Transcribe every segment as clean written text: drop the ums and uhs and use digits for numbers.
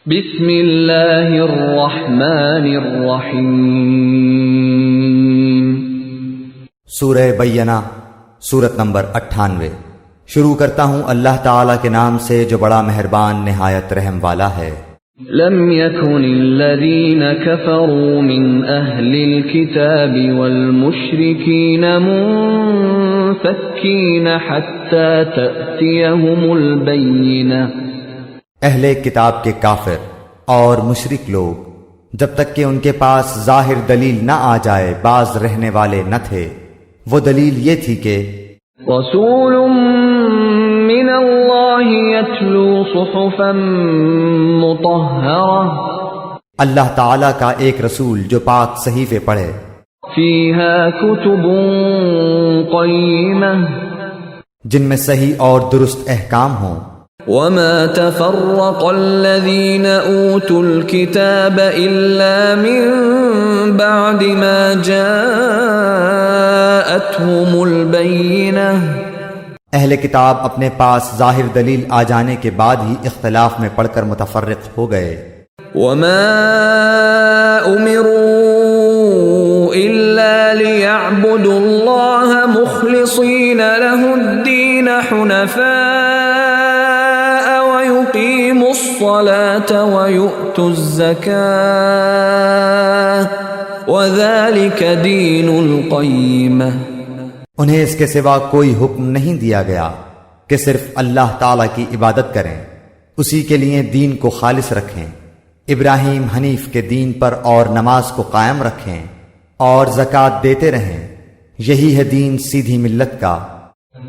بسم اللہ الرحمن الرحیم۔ سورہ بینہ، سورت نمبر 98۔ شروع کرتا ہوں اللہ تعالیٰ کے نام سے جو بڑا مہربان نہایت رحم والا ہے۔ لم يكن الذين كفروا من أهل الكتاب والمشركين منفكين حتى تأتيهم البينة۔ اہل کتاب کے کافر اور مشرک لوگ جب تک کہ ان کے پاس ظاہر دلیل نہ آ جائے باز رہنے والے نہ تھے۔ وہ دلیل یہ تھی کہ رسول من اللہ یتلو صحفا مطہرہ، اللہ تعالیٰ کا ایک رسول جو پاک صحیفے پڑھے، فیہا کتب قیمہ، جن میں صحیح اور درست احکام ہوں۔ وما تفرق الذين اوتوا الكتاب الا من بعد ما جاءتهم البينة۔ اہل کتاب اپنے پاس ظاہر دلیل آ جانے کے بعد ہی اختلاف میں پڑھ کر متفرق ہو گئے۔ وما امروا الا ليعبدوا الله مخلصين له الدين حنفاء ويقيموا الصلاة ويؤتوا الزكاة وذلك دين القيمة۔ انہیں اس کے سوا کوئی حکم نہیں دیا گیا کہ صرف اللہ تعالیٰ کی عبادت کریں، اسی کے لیے دین کو خالص رکھیں، ابراہیم حنیف کے دین پر، اور نماز کو قائم رکھیں اور زکوٰۃ دیتے رہیں، یہی ہے دین سیدھی ملت کا۔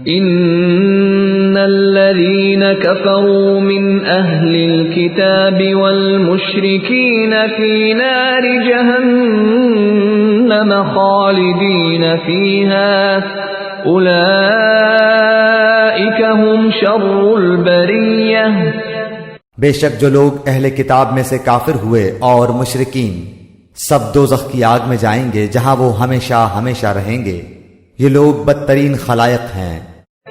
ان الذين كفروا من اهل الكتاب والمشركين في نار جهنم خالدين فيها اولئك هم شر البرية۔ بے شک جو لوگ اہل کتاب میں سے کافر ہوئے اور مشرکین سب دوزخ کی آگ میں جائیں گے جہاں وہ ہمیشہ ہمیشہ رہیں گے، یہ لوگ بدترین خلائق ہیں۔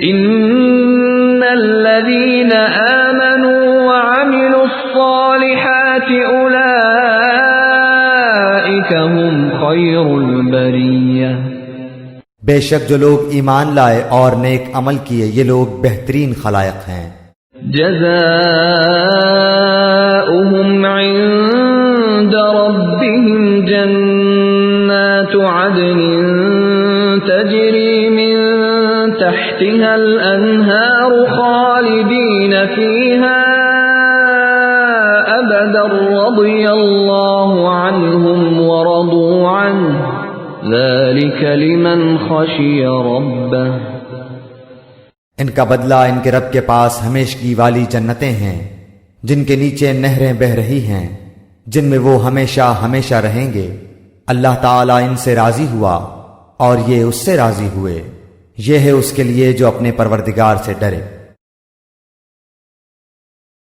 ان الذين آمنوا وعملوا الصالحات اولئك هم خير البرية۔ بے شک جو لوگ ایمان لائے اور نیک عمل کیے یہ لوگ بہترین خلائق ہیں۔ جزاؤهم عند ربهم جنات عدن تجري من تحتها الأنهار خالدين فيها أبدا رضي الله عنهم ورضوا عنه ذلك لمن خشي ربه۔ ان کا بدلہ ان کے رب کے پاس ہمیشگی والی جنتیں ہیں جن کے نیچے نہریں بہہ رہی ہیں، جن میں وہ ہمیشہ ہمیشہ رہیں گے۔ اللہ تعالیٰ ان سے راضی ہوا اور یہ اس سے راضی ہوئے، یہ ہے اس کے لیے جو اپنے پروردگار سے ڈرے۔